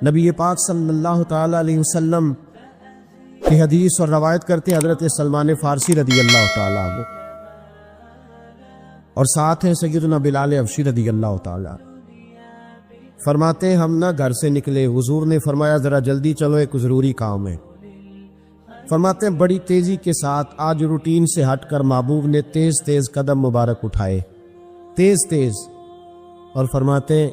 نبی پاک صلی اللہ تعالی علیہ وسلم کی حدیث اور روایت کرتے ہیں حضرت سلمان فارسی رضی اللہ تعالی عنہ، اور ساتھ ہیں سیدنا بلال حبشی رضی اللہ تعالی عنہ۔ فرماتے ہیں ہم نہ گھر سے نکلے، حضور نے فرمایا ذرا جلدی چلو، ایک ضروری کام ہے۔ فرماتے ہیں بڑی تیزی کے ساتھ آج روٹین سے ہٹ کر محبوب نے تیز تیز قدم مبارک اٹھائے، تیز تیز، اور فرماتے ہیں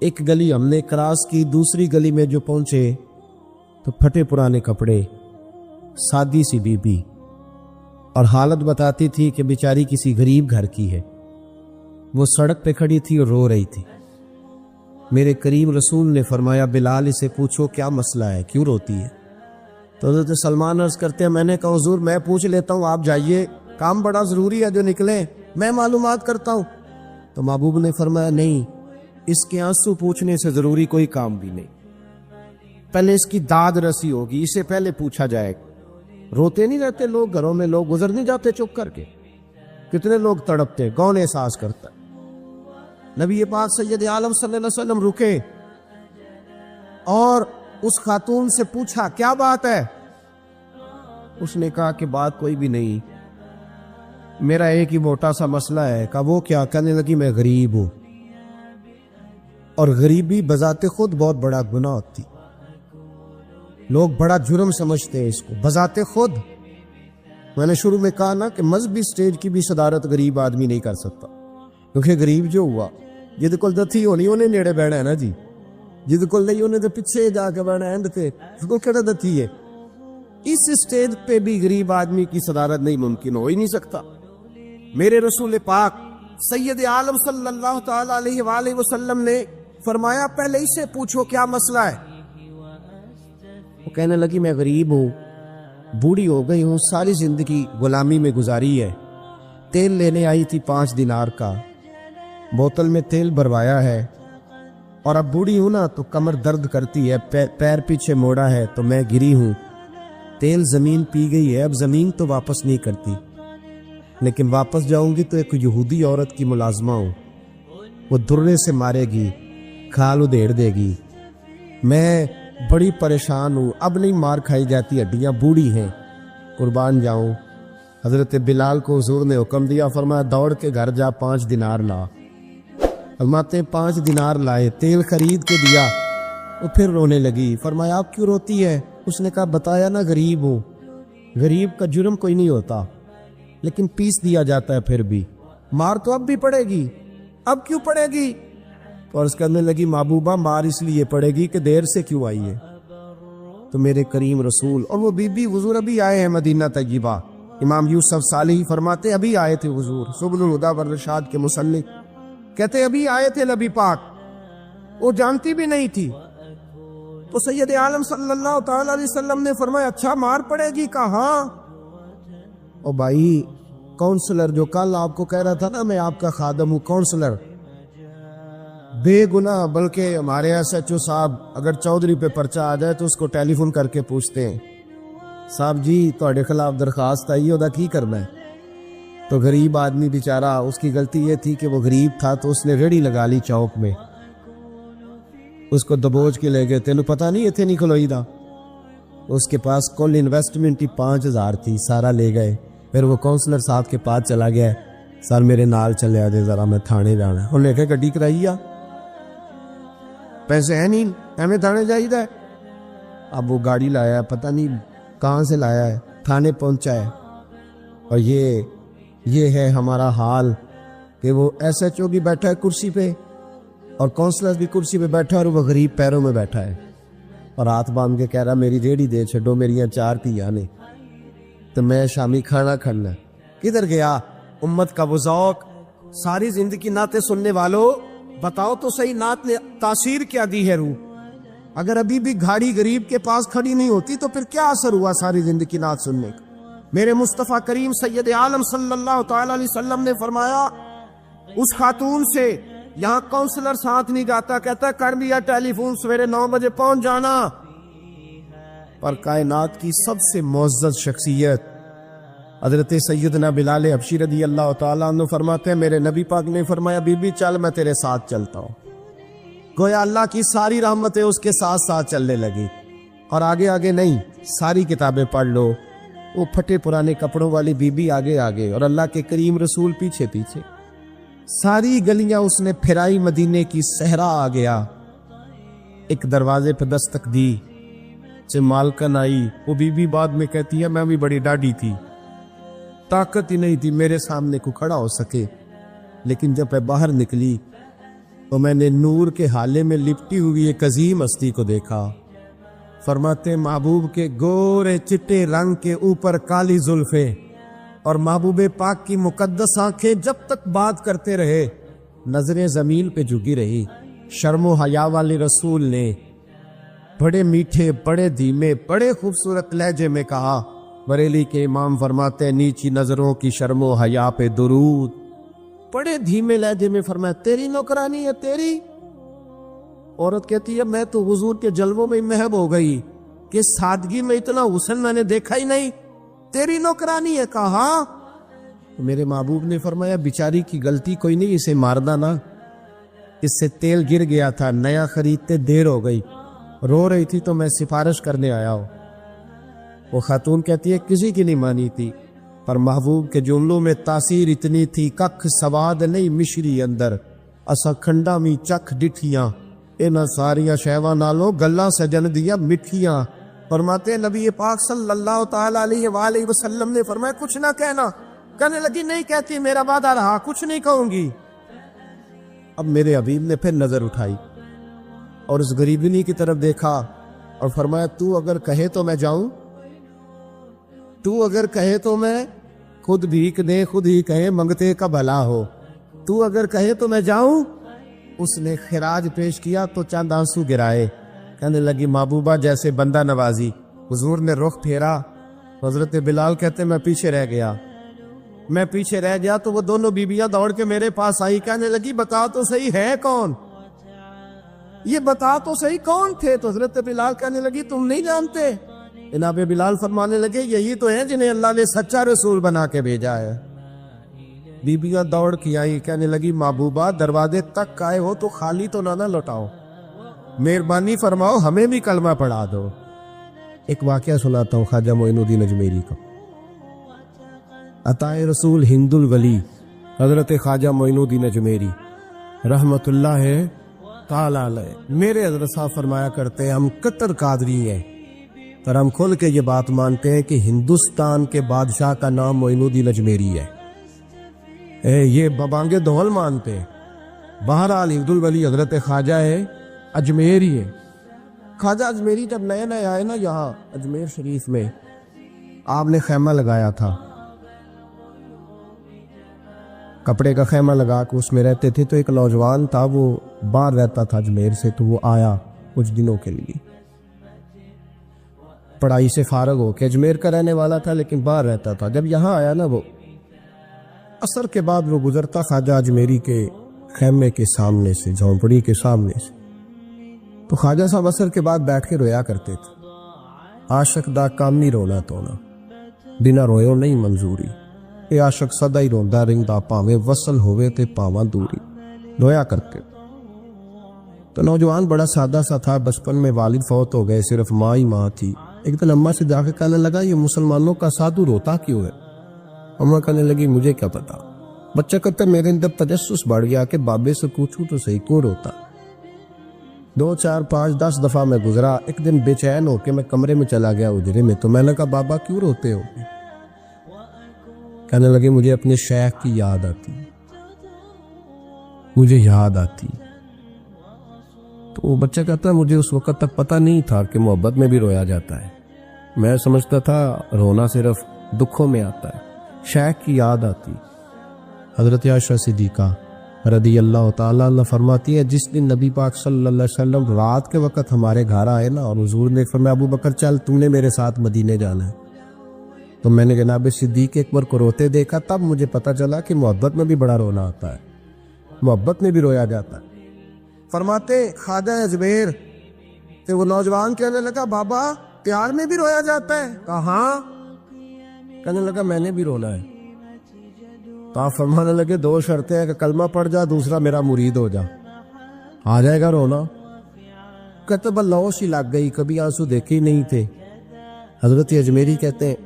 ایک گلی ہم نے کراس کی، دوسری گلی میں جو پہنچے تو پھٹے پرانے کپڑے، سادی سی بی بی، اور حالت بتاتی تھی کہ بیچاری کسی غریب گھر کی ہے۔ وہ سڑک پہ کھڑی تھی اور رو رہی تھی۔ میرے کریم رسول نے فرمایا بلال اسے پوچھو کیا مسئلہ ہے، کیوں روتی ہے؟ تو حضرت سلمان عرض کرتے ہیں میں نے کہا حضور میں پوچھ لیتا ہوں، آپ جائیے، کام بڑا ضروری ہے جو نکلے، میں معلومات کرتا ہوں۔ تو محبوب نے فرمایا نہیں، اس کے آنسو پوچھنے سے ضروری کوئی کام بھی نہیں، پہلے اس کی داد رسی ہوگی، اسے پہلے پوچھا جائے۔ روتے نہیں رہتے لوگ گھروں میں، لوگ گزر نہیں جاتے چپ کر کے، کتنے لوگ تڑپتے، کون احساس کرتا ہے؟ نبی پاک سید عالم صلی اللہ علیہ وسلم رکے اور اس خاتون سے پوچھا کیا بات ہے؟ اس نے کہا کہ بات کوئی بھی نہیں، میرا ایک ہی موٹا سا مسئلہ ہے۔ کہا وہ کیا؟ کہنے لگی میں غریب ہوں، اور غریبی بذات خود بہت بڑا گناہ ہوتی، لوگ بڑا جرم سمجھتے ہیں اس کو بذات خود۔ میں نے شروع میں کہا نا کہ مذہبی سٹیج کی بھی صدارت غریب آدمی نہیں کر سکتا، کیونکہ غریب جو ہوا جد کول دتھی ہونی انہیں نیڑے بیٹھنا ہے نا جی، جد کول نہیں انہیں تو پیچھے جا کے بیٹھنا ہے، تے اس کو کہڑا دتھی ہے۔ اس سٹیج پہ بھی غریب آدمی کی صدارت نہیں ممکن ہو ہی نہیں سکتا۔ میرے رسول پاک سید عالم صلی اللہ تعالی علیہ وآلہ وسلم نے فرمایا پہلے اسے پوچھو کیا مسئلہ ہے۔ وہ کہنے لگی میں غریب ہوں، بوڑھی ہو گئی ہوں، ساری زندگی غلامی میں گزاری ہے، تیل لینے آئی تھی 5 دینار کا، بوتل میں تیل بھروایا ہے، اور اب بوڑھی ہوں نا تو کمر درد کرتی ہے، پیر پیچھے موڑا ہے تو میں گری ہوں، تیل زمین پی گئی ہے، اب زمین تو واپس نہیں کرتی، لیکن واپس جاؤں گی تو ایک یہودی عورت کی ملازمہ ہوں، وہ درے سے مارے گی، کھال ادھیڑ دے گی، میں بڑی پریشان ہوں، اب نہیں مار کھائی جاتی، ہڈیاں بوڑھی ہیں، قربان جاؤں۔ حضرت بلال کو حضور نے حکم دیا، فرمایا دوڑ کے گھر جا 5 دینار لا۔ فرماتے 5 دینار لائے، تیل خرید کے دیا، وہ پھر رونے لگی۔ فرمایا آپ کیوں روتی ہے؟ اس نے کہا بتایا نا غریب ہوں، غریب کا جرم کوئی نہیں ہوتا، لیکن پیس دیا جاتا ہے، پھر بھی مار تو اب بھی پڑے گی، اب کیوں پڑے گی؟ تو عرض کرنے لگی محبوبہ مار اس لیے پڑے گی کہ دیر سے کیوں آئی ہے۔ تو میرے کریم رسول اور وہ بی بی حضور ابھی آئے ہیں مدینہ طیبہ، امام یوسف صالحی فرماتے ابھی آئے تھے حضور، سبل الہدی والرشاد کے مصنف کہتے ابھی آئے تھے نبی پاک، وہ جانتی بھی نہیں تھی۔ تو سید عالم صلی اللہ تعالی علیہ وسلم نے فرمایا اچھا مار پڑے گی؟ کہا ہاں۔ او بھائی کونسلر جو کل آپ کو کہہ رہا تھا نا میں آپ کا خادم ہوں، کونسلر بے گناہ، بلکہ ہمارے ایس ایچ او صاحب اگر چودھری پہ پرچہ آ جائے تو اس کو ٹیلی فون کر کے پوچھتے ہیں صاحب جی تہاڈے خلاف درخواست آئی ہے، کی کرنا ہے؟ تو غریب آدمی بیچارہ، اس کی غلطی یہ تھی کہ وہ غریب تھا تو اس نے ریڑھی لگا لی چوک میں، اس کو دبوچ کے لے گئے، تینوں پتہ نہیں اتنے نہیں کھلوئی دا، اس کے پاس کل انویسٹمنٹ ہی 5000 تھی، سارا لے گئے۔ پھر وہ کونسلر صاحب کے پاس چلا گیا، سر میرے نال چلے آ جائے ذرا میں تھانے جانا ہے، انہوں نے کہا گڈی کرائی آ، پیسے ہیں نہیں ایویں تھانے جائیدا ہے۔ اب وہ گاڑی لایا ہے، پتہ نہیں کہاں سے لایا ہے، تھانے پہنچا ہے، اور یہ ہے ہمارا حال کہ وہ ایس ایچ او بھی بیٹھا ہے کرسی پہ اور کونسلر بھی کرسی پہ بیٹھا ہے، اور وہ غریب پیروں میں بیٹھا ہے اور ہاتھ باندھ کے کہہ رہا میری ریڑھی دے چھڈو، میری 4 دھیاں نے تو میں شامی کھانا کھانا۔ کدھر گیا امت کا وہ ذوق؟ ساری زندگی نعتیں سننے والوں بتاؤ تو صحیح نعت نے تاثیر کیا دی ہے روح؟ اگر ابھی بھی گھاڑی غریب کے پاس کھڑی نہیں ہوتی تو پھر کیا اثر ہوا ساری زندگی نعت سننے کا؟ میرے مصطفیٰ کریم سید عالم صلی اللہ تعالی علیہ وسلم نے فرمایا اس خاتون سے یہاں کونسلر ساتھ نہیں جاتا، کہتا کر لیا ٹیلی فون، سویرے 9 بجے پہنچ جانا۔ پر کائنات کی سب سے معزز شخصیت حضرت سیدنا بلال حبشی رضی اللہ تعالیٰ عنہ فرماتے ہیں میرے نبی پاک نے فرمایا بی بی چل میں تیرے ساتھ چلتا ہوں۔ گویا اللہ کی ساری رحمتیں اس کے ساتھ ساتھ چلنے لگی، اور آگے آگے نہیں، ساری کتابیں پڑھ لو، وہ پھٹے پرانے کپڑوں والی بی بی آگے آگے اور اللہ کے کریم رسول پیچھے پیچھے، ساری گلیاں اس نے پھرائی، مدینے کی صحرا آ گیا۔ ایک دروازے پہ دستک دی، سے مالکن آئی، وہ بی بی بعد میں کہتی ہے میں بھی بڑی ڈاڈی تھی، طاقت ہی نہیں تھی میرے سامنے کو کھڑا ہو سکے، لیکن جب میں باہر نکلی تو میں نے نور کے حالے میں لپٹی ہوئی ایک عظیم ہستی کو دیکھا۔ فرماتے محبوب کے گورے چٹے رنگ کے اوپر کالی زلفیں اور محبوب پاک کی مقدس آنکھیں جب تک بات کرتے رہے نظریں زمین پہ جھکی رہی۔ شرم و حیا والے رسول نے بڑے میٹھے، بڑے دھیمے، بڑے خوبصورت لہجے میں کہا، بریلی کے امام فرماتے نیچی نظروں کی شرم و حیا پہ درود، بڑے دھیمے لہجے میں فرمایا تیری نوکرانی ہے تیری؟ عورت کہتی ہے میں تو حضور کے جلووں میں محب ہو گئی کہ سادگی میں اتنا حسن میں نے دیکھا ہی نہیں، تیری نوکرانی ہے؟ کہا میرے محبوب نے فرمایا بیچاری کی غلطی کوئی نہیں، اسے مارنا نا، اس سے تیل گر گیا تھا، نیا خریدتے دیر ہو گئی، رو رہی تھی تو میں سفارش کرنے آیا ہوں۔ وہ خاتون کہتی ہے کسی کی نہیں مانی تھی، پر محبوب کے جملوں میں تاثیر اتنی تھی، ککھ سواد نہیں مشری اندر، اسا کھنڈا می چکھ ڈٹھیاں، انہاں ساریاں شہواں نالوں گلاں سجن دیا مٹھیاں۔ فرماتے نبی پاک صلی اللہ تعالی علیہ وآلہ وسلم نے فرمایا کچھ نہ کہنا، کہنے لگی نہیں کہتی، میرا وعدہ رہا، کچھ نہیں کہوں گی۔ اب میرے حبیب نے پھر نظر اٹھائی اور اس غریبنی کی طرف دیکھا اور فرمایا تو اگر کہے تو میں جاؤں، تو اگر کہے تو میں، خود بھیک دے خود ہی کہے منگتے کا بھلا ہو، تو اگر کہے تو میں جاؤں۔ اس نے خراج پیش کیا تو چند آنسو گرائے، کہنے لگی محبوبہ جیسے بندہ نوازی۔ حضور نے رخ پھیرا، حضرت بلال کہتے میں پیچھے رہ گیا تو وہ دونوں بیویاں دوڑ کے میرے پاس آئی، کہنے لگی بتا تو صحیح ہے کون، یہ بتا تو صحیح کون تھے؟ تو حضرت بلال کہنے لگی تم نہیں جانتے؟ جناب بلال فرمانے لگے یہی تو ہیں جنہیں اللہ نے سچا رسول بنا کے بھیجا ہے۔ بیبیاں دوڑ کی آئی، کہنے لگی محبوبہ دروازے تک آئے ہو تو خالی تو نہ لوٹاؤ، مہربانی فرماؤ ہمیں بھی کلمہ پڑھا دو۔ ایک واقعہ سناتا ہوں خواجہ معین الدین اجمیری کا۔ عطائے رسول ہند الولی حضرت خواجہ معین الدین اجمیری رحمت اللہ تعالی علیہ، میرے حضرت صاحب فرمایا کرتے ہیں ہم کٹر قادری ہیں، پر ہم کھل کے یہ بات مانتے ہیں کہ ہندوستان کے بادشاہ کا نام معین الدین اجمیری ہے، یہ ببانگے دول مانتے ہیں۔ بہرحال ہند الولی حضرت خواجہ ہے اجمیری ہے۔ خواجہ اجمیری جب نئے نئے آئے نا یہاں اجمیر شریف میں، آپ نے خیمہ لگایا تھا، کپڑے کا خیمہ لگا کے اس میں رہتے تھے، تو ایک نوجوان تھا وہ باہر رہتا تھا اجمیر سے، تو وہ آیا کچھ دنوں کے لیے، پڑھائی سے فارغ ہو کے، اجمیر کا رہنے والا تھا لیکن باہر رہتا تھا۔ جب یہاں آیا نا وہ عصر کے بعد وہ گزرتا خواجہ اجمیری کے خیمے کے سامنے سے، جھونپڑی کے سامنے سے، تو خواجہ صاحب عصر کے بعد بیٹھ کے رویا کرتے تھے۔ عاشق دا کام نہیں رونا تونا، بنا رویو نہیں منظوری، اے عاشق سدا ہی روندا رہندا پاویں وصل ہوئے تے پاواں دوری، رویا کرتے۔ تو نوجوان بڑا سادہ سا تھا، بچپن میں والد فوت ہو گئے، صرف ماں ہی ماں تھی۔ ایک دن اماں سے جا کے کہنے لگا یہ مسلمانوں کا سادھو روتا کیوں ہے؟ اماں کہنے لگی مجھے کیا پتا۔ بچہ کہتا میرے اندر تجسس بڑھ گیا کہ بابے سے پوچھوں تو صحیح کیوں روتا۔ 2 4 5 10 دفعہ میں گزرا، ایک دن بے چین ہو کے میں کمرے میں چلا گیا اجرے میں، تو میں نے کہا بابا کیوں روتے ہو؟ کہنے لگے مجھے اپنے شیخ کی یاد آتی، مجھے یاد آتی۔ تو وہ بچہ کہتا ہے مجھے اس وقت تک پتہ نہیں تھا کہ محبت میں بھی رویا جاتا ہے، میں سمجھتا تھا رونا صرف دکھوں میں آتا ہے، شیخ کی یاد آتی۔ حضرت عائشہ صدیقہ رضی اللہ تعالیٰ عنہ فرماتی ہے جس دن نبی پاک صلی اللہ علیہ وسلم رات کے وقت ہمارے گھر آئے نا، اور حضور نے فرمایا ابو بکر چل تم نے میرے ساتھ مدینے جانا ہے، تو میں نے جناب صدیق اکبر کو روتے دیکھا، تب مجھے پتا چلا کہ محبت میں بھی بڑا رونا آتا ہے، محبت میں بھی رویا جاتا ہے۔ فرماتے خواجہ اجمیر کہ وہ نوجوان کہنے لگا بابا پیار میں بھی رویا جاتا ہے؟ کہاں؟ کہنے لگا میں نے بھی رونا ہے۔ تو آپ فرمانے لگے 2 شرطیں ہیں کہ کلمہ پڑھ جا، دوسرا میرا مرید ہو جا۔ آ جائے گا رونا. کہتے بلوش ہی لگ گئی, کبھی آنسو دیکھے ہی نہیں تھے. حضرت اجمیری کہتے ہیں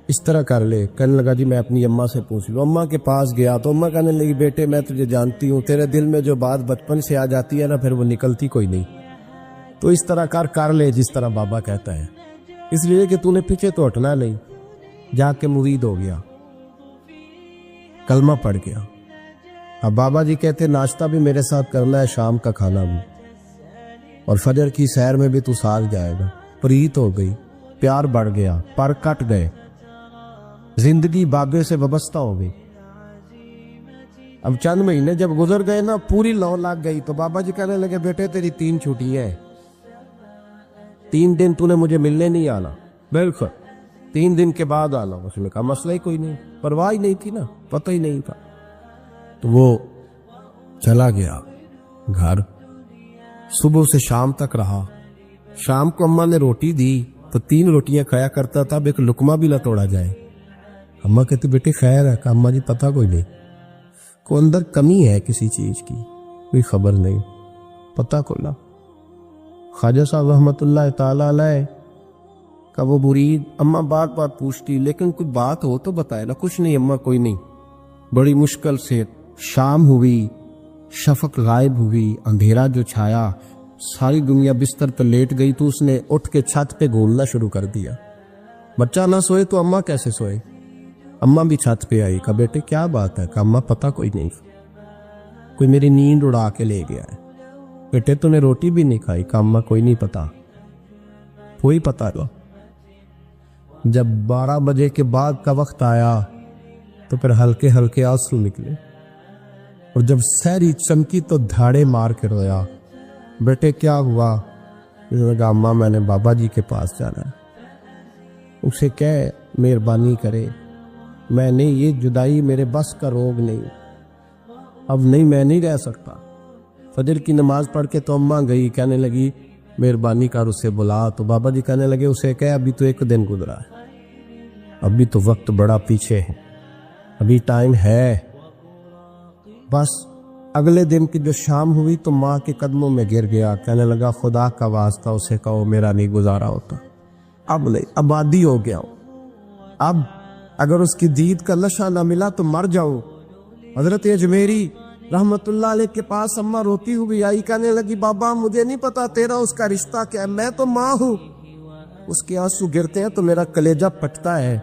اس طرح کر لے. کہنے لگا جی میں اپنی اماں سے پوچھ لوں. اماں کے پاس گیا تو اماں کہنے لگی بیٹے میں تجھے جانتی ہوں, تیرے دل میں جو بات بچپن سے آ جاتی ہے نا پھر وہ نکلتی کوئی نہیں. تو اس طرح کر لے جس طرح بابا کہتا ہے, اس لیے کہ تو نے پیچھے تو ہٹنا نہیں. جا کے مرید ہو گیا, کلمہ پڑھ گیا. اب بابا جی کہتے ناشتہ بھی میرے ساتھ کرنا ہے, شام کا کھانا بھی, اور فجر کی سیر میں بھی تو ساتھ جائے گا. پریت ہو گئی, پیار بڑھ گیا, پر کٹ گئے, زندگی بابے سے وابستہ ہو گئی. اب چند مہینے جب گزر گئے نا پوری لو لگ گئی. تو بابا جی کہنے لگے بیٹے تیری 3 چھٹی ہے, 3 دن تو نے مجھے ملنے نہیں آنا. بالکل 3 دن کے بعد آنا. اس نے کہا مسئلہ ہی کوئی نہیں, پرواہ ہی نہیں تھی نا, پتہ ہی نہیں تھا. تو وہ چلا گیا گھر. صبح سے شام تک رہا. شام کو اماں نے روٹی دی تو 3 روٹیاں کھایا کرتا تھا, اب ایک لقمہ بھی نہ توڑا جائے. اماں کہتی بیٹے خیر ہے. کہ اماں جی پتہ کوئی نہیں, کو اندر کمی ہے کسی چیز کی, کوئی خبر نہیں. پتہ کھولا, خواجہ صاحب رحمۃ اللہ تعالی علیہ کا وہ مرید. اماں بات بات پوچھتی لیکن کوئی بات ہو تو بتائے نا. کچھ نہیں اماں کوئی نہیں. بڑی مشکل سے شام ہوئی, شفق غائب ہوئی, اندھیرا جو چھایا, ساری دنیا بستر پہ لیٹ گئی. تو اس نے اٹھ کے چھت پہ گھومنا شروع کر دیا. بچہ نہ سوئے تو اماں کیسے سوئے. اماں بھی چھت پہ آئی. کہا بیٹے کیا بات ہے. کہا اماں پتہ کوئی نہیں, کوئی میری نیند اڑا کے لے گیا ہے. بیٹے تو نے روٹی بھی نہیں کھائی. کہا اماں کوئی نہیں پتا, کوئی پتا لو. جب 12 بجے کے بعد کا وقت آیا تو پھر ہلکے ہلکے آنسو نکلے, اور جب سحری چمکی تو دھاڑے مار کے رویا. بیٹے کیا ہوا. اس نے کہا اماں میں نے بابا جی کے پاس جانا ہے, اسے کہہ مہربانی کرے, میں نے یہ جدائی میرے بس کا روگ نہیں, اب نہیں میں نہیں رہ سکتا. فجر کی نماز پڑھ کے تو اماں گئی, کہنے لگی مہربانی کر اسے بلا. تو بابا جی کہنے لگے اسے کہہ ابھی تو 1 دن گزرا ہے, ابھی تو وقت بڑا پیچھے ہے, ابھی ٹائم ہے. بس اگلے دن کی جو شام ہوئی تو ماں کے قدموں میں گر گیا. کہنے لگا خدا کا واسطہ اسے کہو میرا نہیں گزارا ہوتا, اب نہیں, اب عادی ہو گیا ہوں, اب اگر اس کی دید کا لشا نہ ملا تو مر جاؤ. حضرت اجمیری رحمت اللہ علیہ کے پاس اماں روتی ہوئی آئی. کہنے لگی بابا مجھے نہیں پتا تیرا اس کا رشتہ کیا ہے, میں تو ماں ہوں. اس کے آنسو گرتے ہیں تو میرا کلیجہ پھٹتا ہے,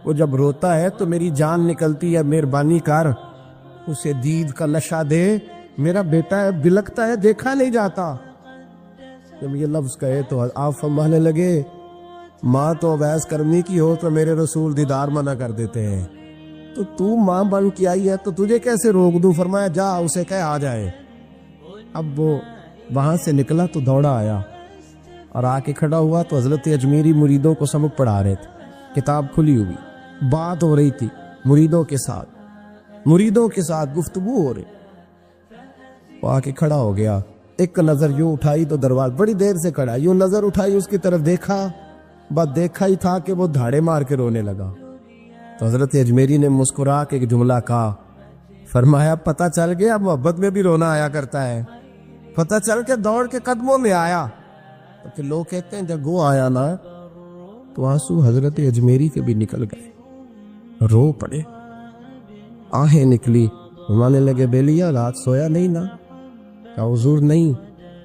وہ جب روتا ہے تو میری جان نکلتی ہے. مہربانی کر اسے دید کا نشہ دے, میرا بیٹا ہے بلکتا ہے دیکھا نہیں جاتا. جب یہ لفظ کہے تو آپ فرمانے لگے ماں تو اویس کرنی کی ہو تو میرے رسول دیدار منع کر دیتے ہیں, تو ماں بن کے آئی ہے تو تجھے کیسے روک دوں. فرمایا جا اسے کہہ آ جائے. اب وہ وہاں سے نکلا تو دوڑا آیا اور آ کے کھڑا ہوا تو حضرت اجمیری مریدوں کو سبق پڑھا رہے تھے. کتاب کھلی ہوئی, بات ہو رہی تھی مریدوں کے ساتھ گفتگو ہو رہی. وہ آ کے کھڑا ہو گیا, ایک نظر یوں اٹھائی تو دروازہ, بڑی دیر سے کھڑا, یوں نظر اٹھائی اس کی طرف دیکھا, بس دیکھا ہی تھا کہ وہ دھاڑے مار کے رونے لگا. تو حضرت اجمیری نے مسکرا کے ایک جملہ کہا, فرمایا پتہ چل گیا محبت میں بھی رونا آیا کرتا ہے. پتہ چل کے دوڑ کے قدموں میں آیا. تو لوگ کہتے ہیں جب وہ آیا نا تو آنسو حضرت اجمیری کے بھی نکل گئے, رو پڑے, آہیں نکلی. فرمانے لگے بیلیا رات سویا نہیں نا. کہا حضور نہیں.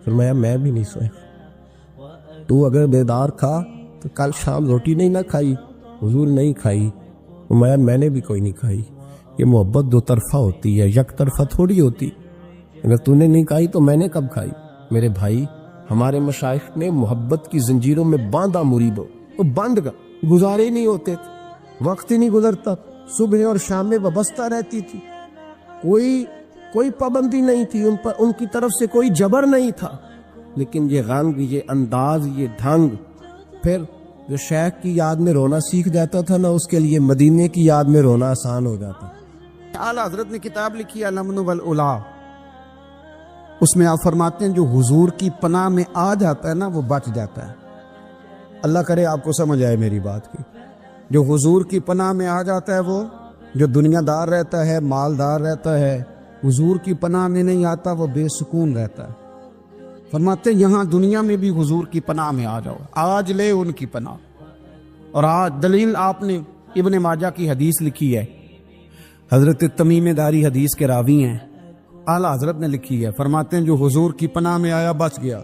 فرمایا میں بھی نہیں سویا. تو اگر بیدار تھا تو کل شام روٹی نہیں نہ کھائی. حضور نہیں کھائی. فرمایا میں نے بھی کوئی نہیں کھائی. یہ محبت 2 طرفہ ہوتی ہے, یک طرفہ تھوڑی ہوتی. اگر تو نے نہیں کھائی تو میں نے کب کھائی. میرے بھائی ہمارے مشائخ نے محبت کی زنجیروں میں باندھا مریدوں, وہ بند گزارے نہیں ہوتے تھے, وقت ہی نہیں گزرتا, صبح اور شام میں وابستہ رہتی تھی, کوئی پابندی نہیں تھی ان پر, ان کی طرف سے کوئی جبر نہیں تھا. لیکن یہ غنگ, یہ انداز, یہ ڈھنگ, پھر جو شیخ کی یاد میں رونا سیکھ جاتا تھا نا اس کے لیے مدینے کی یاد میں رونا آسان ہو جاتا. اعلیٰ حضرت نے کتاب لکھی ہے الامن والعلا, اس میں آپ فرماتے ہیں جو حضور کی پناہ میں آ جاتا ہے نا وہ بچ جاتا ہے. اللہ کرے آپ کو سمجھ آئے میری بات کی. جو حضور کی پناہ میں آ جاتا ہے وہ جو دنیا دار رہتا ہے, مالدار رہتا ہے, حضور کی پناہ میں نہیں آتا وہ بے سکون رہتا ہے۔ فرماتے ہیں یہاں دنیا میں بھی حضور کی پناہ میں آ جاؤ، آج لے ان کی پناہ۔ اور آج دلیل آپ نے ابن ماجہ کی حدیث لکھی ہے، حضرت تمیم داری حدیث کے راوی ہیں، اعلیٰ حضرت نے لکھی ہے، فرماتے ہیں جو حضور کی پناہ میں آیا بچ گیا۔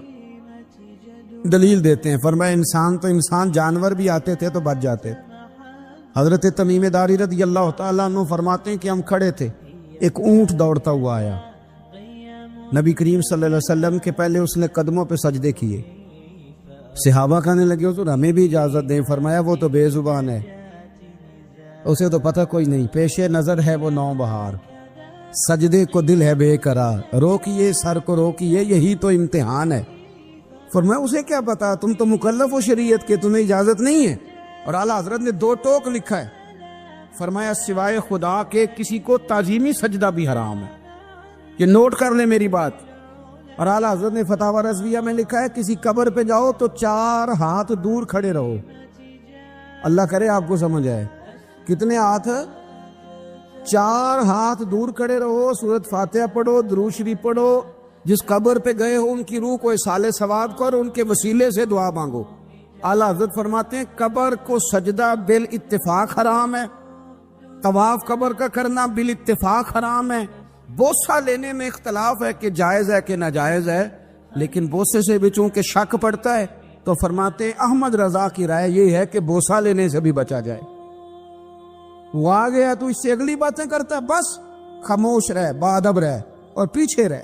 دلیل دیتے ہیں، فرمایا انسان جانور بھی آتے تھے تو بچ جاتے۔ حضرت تمیم داری رضی اللہ تعالیٰ عنہ فرماتے ہیں کہ ہم کھڑے تھے، ایک اونٹ دوڑتا ہوا آیا، نبی کریم صلی اللہ علیہ وسلم کے پہلے اس نے قدموں پہ سجدے کیے۔ صحابہ کہنے لگے حضور ہمیں بھی اجازت دیں، فرمایا وہ تو بے زبان ہے، اسے تو پتہ کوئی نہیں، پیش نظر ہے وہ نو بہار، سجدے کو دل ہے بے قرار، روکیے سر کو روکیے یہی تو امتحان ہے۔ فرمایا اسے کیا پتا، تم تو مکلف ہو شریعت کے، تمہیں اجازت نہیں ہے۔ اور اعلیٰ حضرت نے 2 ٹوک لکھا ہے، فرمایا سوائے خدا کے کسی کو تعظیمی سجدہ بھی حرام ہے، یہ نوٹ کر لیں میری بات۔ اور اعلیٰ حضرت نے فتاوی رضویہ میں لکھا ہے کسی قبر پہ جاؤ تو 4 ہاتھ دور کھڑے رہو، اللہ کرے آپ کو سمجھ آئے۔ کتنے ہاتھ؟ 4 ہاتھ دور کھڑے رہو، سورۃ فاتحہ پڑھو، درود شریف پڑھو، جس قبر پہ گئے ہو ان کی روح کو اصال ثواب کرو، ان کے وسیلے سے دعا مانگو۔ اعلیٰ حضرت فرماتے ہیں قبر کو سجدہ بالاتفاق حرام ہے، طواف قبر کا کرنا بالاتفاق حرام ہے، بوسہ لینے میں اختلاف ہے کہ جائز ہے کہ ناجائز ہے، لیکن بوسے سے بھی چونکہ شک پڑتا ہے تو فرماتے ہیں احمد رضا کی رائے یہ ہے کہ بوسہ لینے سے بھی بچا جائے۔ وہ آ گیا تو اس سے اگلی باتیں کرتا ہے، بس خاموش رہ، باادب رہ اور پیچھے رہ۔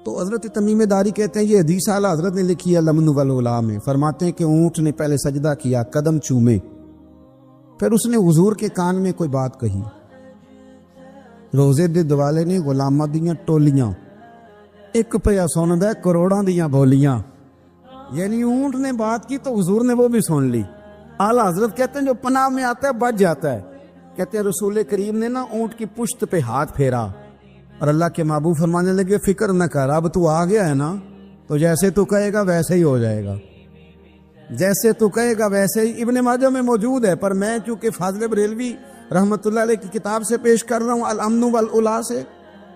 تو حضرت تمیم داری کہتے ہیں یہ حدیث اعلیٰ حضرت نے لکھی ہے لمن والعلا میں، فرماتے ہیں کہ اونٹ نے پہلے سجدہ کیا، قدم چومے، پھر اس نے حضور کے کان میں کوئی بات کہی، روزے دے دوالے نے غلاماں دیاں ٹولیاں، ایک پیا سندا ہے کروڑاں دیاں بولیاں، یعنی اونٹ نے بات کی تو حضور نے وہ بھی سن لی۔ اعلیٰ حضرت کہتے ہیں جو پناہ میں آتا ہے بچ جاتا ہے۔ کہتے ہیں رسول کریم نے نا اونٹ کی پشت پہ ہاتھ پھیرا اور اللہ کے محبوب فرمانے لگے فکر نہ کر، اب تو آ گیا ہے نا، تو جیسے تو کہے گا ویسے ہی ہو جائے گا، جیسے تو کہے گا ویسے ہی۔ ابن ماجہ میں موجود ہے، پر میں چونکہ فاضل بریلوی رحمۃ اللہ علیہ کی کتاب سے پیش کر رہا ہوں الامن والعلا سے،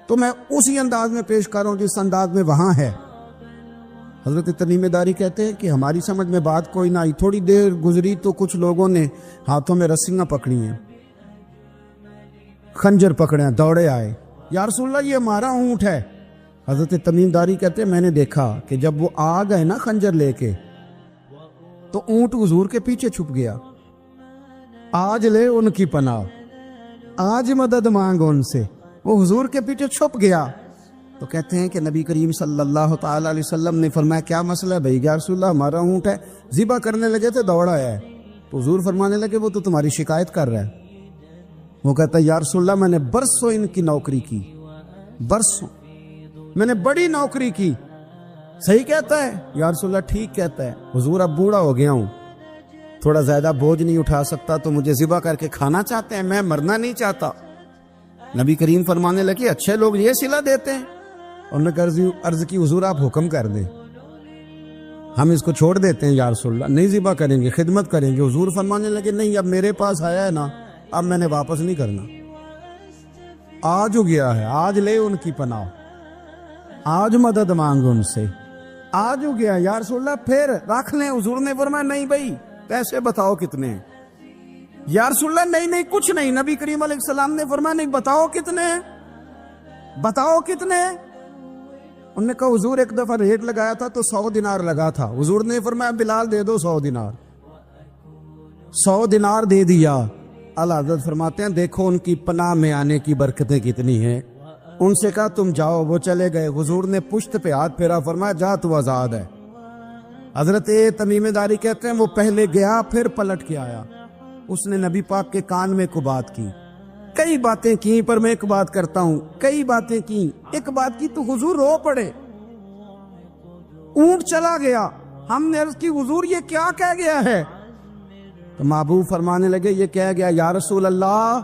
تو میں اسی انداز میں پیش کر رہا ہوں جس انداز میں وہاں ہے۔ حضرت تمیم داری کہتے ہیں کہ ہماری سمجھ میں بات کوئی نہ آئی، تھوڑی دیر گزری تو کچھ لوگوں نے ہاتھوں میں رسیاں پکڑی ہیں، خنجر پکڑے ہیں، دوڑے آئے، یا رسول اللہ یہ ہمارا اونٹ ہے۔ حضرت تمیم داری کہتے ہیں میں نے دیکھا کہ جب وہ آ گئے نا خنجر لے کے تو اونٹ حضور کے پیچھے چھپ گیا، آج لے ان کی پناہ، آج مدد مانگ ان سے، وہ حضور کے پیچھے چھپ گیا۔ تو کہتے ہیں کہ نبی کریم صلی اللہ تعالی علیہ وسلم نے فرمایا کیا مسئلہ ہے بھائی؟ یا رسول اللہ ہمارا اونٹ ہے، ذبح کرنے لگے تھے دوڑا ہے۔ تو حضور فرمانے لگے وہ تو تمہاری شکایت کر رہا ہے۔ وہ کہتا ہے یا رسول اللہ میں نے برسوں ان کی نوکری کی، برسوں میں نے بڑی نوکری کی۔ صحیح کہتا ہے یا رسول اللہ؟ ٹھیک کہتا ہے حضور، اب بوڑھا ہو گیا ہوں، تھوڑا زیادہ بوجھ نہیں اٹھا سکتا، تو مجھے ذبح کر کے کھانا چاہتے ہیں، میں مرنا نہیں چاہتا۔ نبی کریم فرمانے لگے اچھے لوگ یہ صلہ دیتے ہیں؟ انہوں نے عرض کی حضور آپ حکم کر دیں، ہم اس کو چھوڑ دیتے ہیں یا رسول اللہ، نہیں ذبح کریں گے، خدمت کریں گے۔ حضور فرمانے لگے نہیں، اب میرے پاس آیا ہے نا، اب میں نے واپس نہیں کرنا، آج ہو گیا ہے، آج لے ان کی پناہ، آج مدد مانگ ان سے، آج ہو گیا یا رسول اللہ پھر رکھ لیں۔ حضور نے فرمایا نہیں بھائی پیسے بتاؤ کتنے ہیں؟ یا رسول اللہ نہیں کچھ نہیں۔ نبی کریم علیہ السلام نے فرمایا نہیں، بتاؤ کتنے ہیں، بتاؤ کتنے ہیں؟ انہوں نے کہا حضور ایک دفعہ ریٹ لگایا تھا تو 100 دینار لگا تھا، حضور نے فرمایا بلال دے دو 100 دینار، 100 دینار دے دیا۔ اعلیٰ حضرت فرماتے ہیں دیکھو ان کی پناہ میں آنے کی برکتیں کتنی ہیں۔ ان سے کہا تم جاؤ، وہ چلے گئے، حضور نے پشت پہ ہاتھ پھیرا، فرمایا جا تو آزاد ہے۔ حضرت تمیم داری کہتے ہیں وہ پہلے گیا پھر پلٹ کے آیا، اس نے نبی پاک کے کان میں کو بات کی، کئی باتیں کی، پر میں ایک بات کرتا ہوں، کئی باتیں کی، ایک بات کی تو حضور رو پڑے، اونٹ چلا گیا۔ ہم نے عرض کی حضور یہ کیا کہہ گیا ہے؟ تو محبوب فرمانے لگے یہ کہہ گیا یا رسول اللہ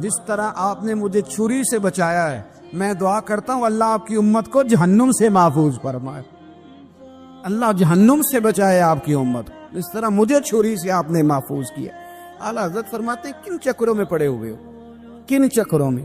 جس طرح آپ نے مجھے چھری سے بچایا ہے، میں دعا کرتا ہوں اللہ آپ کی امت کو جہنم سے محفوظ فرمائے، اللہ جہنم سے بچائے آپ کی امت، اس طرح مجھے چھری سے آپ نے محفوظ کیا۔ اعلیٰ حضرت فرماتے ہیں کن چکروں میں پڑے ہوئے ہو، کن چکروں میں؟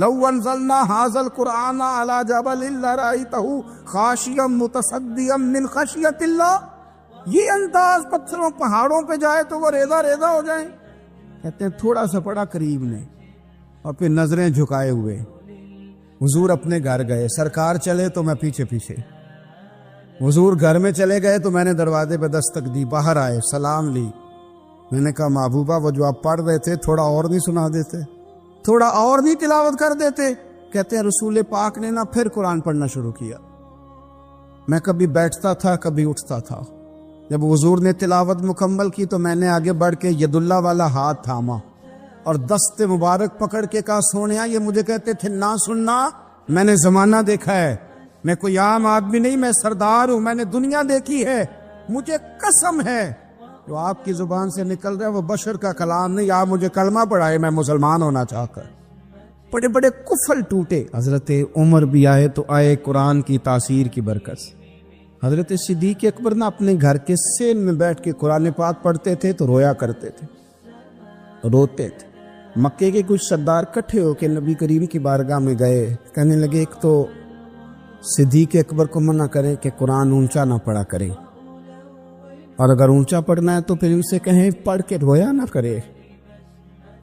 لو انزلنا هذا القرآن على جبل لرأيته خاشعا متصدعا من خشیۃ اللہ، یہ انداز پتھروں پہاڑوں پہ جائے تو وہ ریزہ ریزہ ہو جائیں۔ کہتے ہیں تھوڑا سا پڑا قریب نے اور پھر نظریں جھکائے ہوئے حضور اپنے گھر گئے، سرکار چلے تو میں پیچھے پیچھے، حضور گھر میں چلے گئے تو میں نے دروازے پہ دستک دی، باہر آئے، سلام لی، میں نے کہا محبوبہ وہ جو آپ پڑھ رہے تھے تھوڑا اور نہیں سنا دیتے، تھوڑا اور نہیں تلاوت کر دیتے؟ کہتے ہیں رسول پاک نے نا پھر قرآن پڑھنا شروع کیا، میں کبھی بیٹھتا تھا کبھی اٹھتا تھا، جب حضور نے تلاوت مکمل کی تو میں نے آگے بڑھ کے ید اللہ والا ہاتھ تھاما اور دست مبارک پکڑ کے کہا سونیا، یہ مجھے کہتے تھے نہ سننا، میں نے زمانہ دیکھا ہے، میں کوئی عام آدمی نہیں، میں سردار ہوں، میں نے دنیا دیکھی ہے، مجھے قسم ہے جو آپ کی زبان سے نکل رہا ہے وہ بشر کا کلام نہیں، آپ مجھے کلمہ پڑھائے میں مسلمان ہونا چاہ کر۔ بڑے بڑے کفل ٹوٹے، حضرت عمر بھی آئے تو آئے قرآن کی تاثیر کی برکت سے۔ حضرت صدیق اکبر نہ اپنے گھر کے سین میں بیٹھ کے قرآن پاک پڑھتے تھے تو رویا کرتے تھے، روتے تھے۔ مکے کے کچھ سردار کٹھے ہو کے نبی کریم کی بارگاہ میں گئے، کہنے لگے ایک تو صدیق اکبر کو منع کرے کہ قرآن اونچا نہ پڑھا کرے، اور اگر اونچا پڑھنا ہے تو پھر ان سے کہیں پڑھ کے رویا نہ کرے۔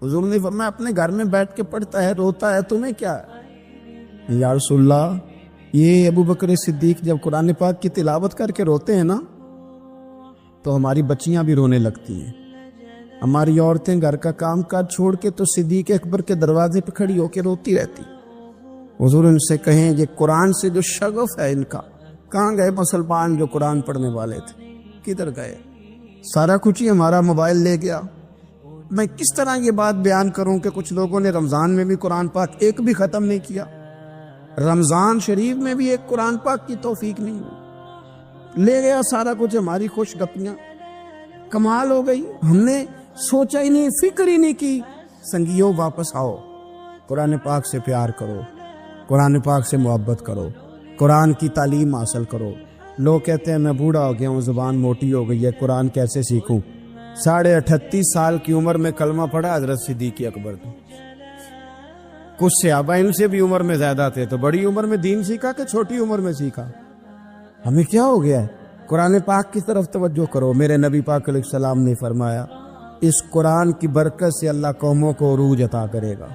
حضور نے فرمایا اپنے گھر میں بیٹھ کے پڑھتا ہے روتا ہے، تمہیں کیا ہے؟ یا رسول اللہ، یہ ابو بکر صدیق جب قرآن پاک کی تلاوت کر کے روتے ہیں نا تو ہماری بچیاں بھی رونے لگتی ہیں، ہماری عورتیں گھر کا کام کاج چھوڑ کے تو صدیق اکبر کے دروازے پہ کھڑی ہو کے روتی رہتی۔ حضور ان سے کہیں یہ قرآن سے جو شغف ہے ان کا، کہاں گئے مسلمان جو قرآن پڑھنے والے تھے، کدھر گئے؟ سارا کچھ ہی ہمارا موبائل لے گیا۔ میں کس طرح یہ بات بیان کروں کہ کچھ لوگوں نے رمضان میں بھی قرآن پاک ایک بھی ختم نہیں کیا، رمضان شریف میں بھی ایک قرآن پاک کی توفیق نہیں ہوئی، لے گیا سارا کچھ ہماری خوش گپیاں۔ کمال ہو گئی، ہم نے سوچا ہی نہیں، فکر ہی نہیں کی۔ سنگیوں واپس آؤ، قرآن پاک سے پیار کرو، قرآن پاک سے محبت کرو، قرآن کی تعلیم حاصل کرو۔ لوگ کہتے ہیں میں بوڑھا ہو گیا ہوں، زبان موٹی ہو گئی ہے، قرآن کیسے سیکھوں؟ 38.5 سال کی عمر میں کلمہ پڑھا حضرت صدیق اکبر نے۔ کچھ صحابہ ان سے بھی عمر میں زیادہ تھے، تو بڑی عمر میں دین سیکھا کہ چھوٹی عمر میں سیکھا؟ ہمیں کیا ہو گیا ہے؟ قرآن پاک کی طرف توجہ کرو۔ میرے نبی پاک علیہ السلام نے فرمایا اس قرآن کی برکت سے اللہ قوموں کو عروج عطا کرے گا،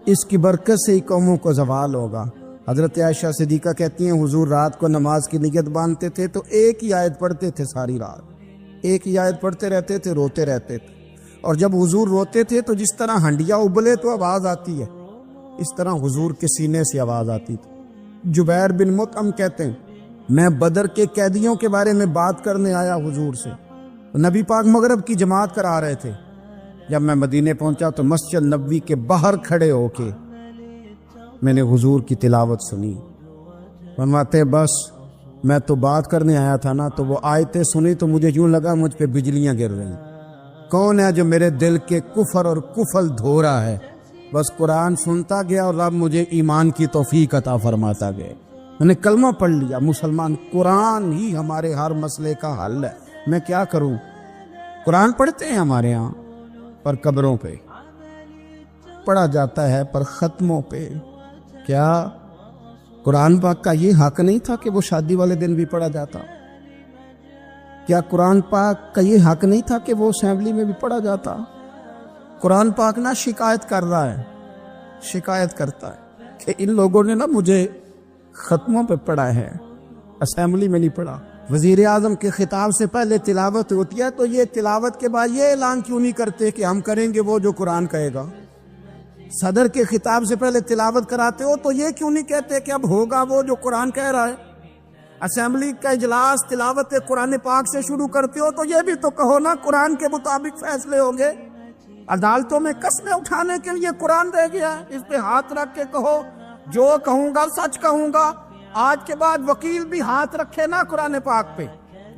اس کی برکت سے ہی قوموں کو زوال ہوگا۔ حضرت عائشہ صدیقہ کہتی ہیں حضور رات کو نماز کی نیت باندھتے تھے تو ایک ہی آیت پڑھتے تھے، ساری رات ایک ہی آیت پڑھتے رہتے تھے، روتے رہتے تھے، اور جب حضور روتے تھے تو جس طرح ہنڈیا ابلے تو آواز آتی ہے، اس طرح حضور کے سینے سے آواز آتی تھی۔ جبیر بن مطعم کہتے ہیں میں بدر کے قیدیوں کے بارے میں بات کرنے آیا حضور سے، نبی پاک مغرب کی جماعت کرا رہے تھے۔ جب میں مدینے پہنچا تو مسجد نبوی کے باہر کھڑے ہو کے میں نے حضور کی تلاوت سنی۔ فرماتے بس میں تو بات کرنے آیا تھا نا، تو وہ آیتیں سنی تو مجھے یوں لگا مجھ پہ بجلیاں گر رہی۔ کون ہے جو میرے دل کے کفر اور کفل دھو رہا ہے؟ بس قرآن سنتا گیا اور رب مجھے ایمان کی توفیق عطا فرماتا گیا، میں نے کلمہ پڑھ لیا، مسلمان۔ قرآن ہی ہمارے ہر مسئلے کا حل ہے۔ میں کیا کروں؟ قرآن پڑھتے ہیں ہمارے ہاں پر قبروں پہ پڑھا جاتا ہے، پر ختموں پہ۔ کیا قرآن پاک کا یہ حق نہیں تھا کہ وہ شادی والے دن بھی پڑھا جاتا؟ کیا قرآن پاک کا یہ حق نہیں تھا کہ وہ اسمبلی میں بھی پڑھا جاتا؟ قرآن پاک نہ شکایت کر رہا ہے، شکایت کرتا ہے کہ ان لوگوں نے نا مجھے ختموں پہ پڑھا ہے، اسمبلی میں نہیں پڑھا۔ وزیر اعظم کے خطاب سے پہلے تلاوت ہوتی ہے تو یہ تلاوت کے بعد یہ اعلان کیوں نہیں کرتے کہ ہم کریں گے وہ جو قرآن کہے گا؟ صدر کے خطاب سے پہلے تلاوت کراتے ہو تو یہ کیوں نہیں کہتے کہ اب ہوگا وہ جو قرآن کہہ رہا ہے؟ اسمبلی کا اجلاس تلاوت قرآن پاک سے شروع کرتے ہو تو یہ بھی تو کہو نا قرآن کے مطابق فیصلے ہوں گے۔ عدالتوں میں قسمیں اٹھانے کے لیے قرآن رہ گیا ہے، اس پہ ہاتھ رکھ کے کہو جو کہوں گا سچ کہوں گا۔ آج کے بعد وکیل بھی ہاتھ رکھے نا قرآن پاک پہ،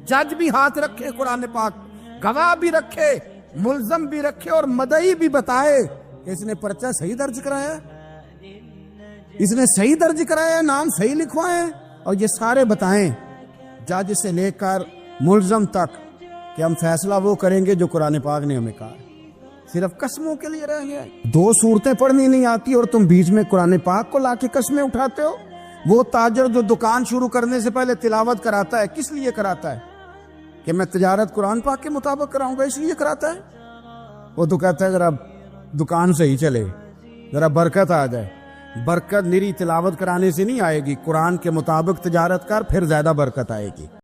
جج بھی ہاتھ رکھے قرآن پاک، گواہ بھی رکھے، ملزم بھی رکھے، اور مدعی بھی بتائے کہ اس نے پرچہ صحیح درج کرایا ہے، اس نے صحیح درج کرایا ہے، نام صحیح لکھوائے، اور یہ سارے بتائیں جج سے لے کر ملزم تک کہ ہم فیصلہ وہ کریں گے جو قرآن پاک نے ہمیں کہا۔ صرف قسموں کے لیے رہ گیا ہے۔ 2 صورتیں پڑھنی نہیں آتی اور تم بیچ میں قرآن پاک کو لا کے قسمیں اٹھاتے ہو۔ وہ تاجر جو دکان شروع کرنے سے پہلے تلاوت کراتا ہے، کس لیے کراتا ہے؟ کہ میں تجارت قرآن پاک کے مطابق کراؤں گا، اس لیے کراتا ہے۔ وہ تو کہتا ہے ذرا دکان سے ہی چلے، ذرا برکت آ جائے۔ برکت نری تلاوت کرانے سے نہیں آئے گی، قرآن کے مطابق تجارت کر، پھر زیادہ برکت آئے گی۔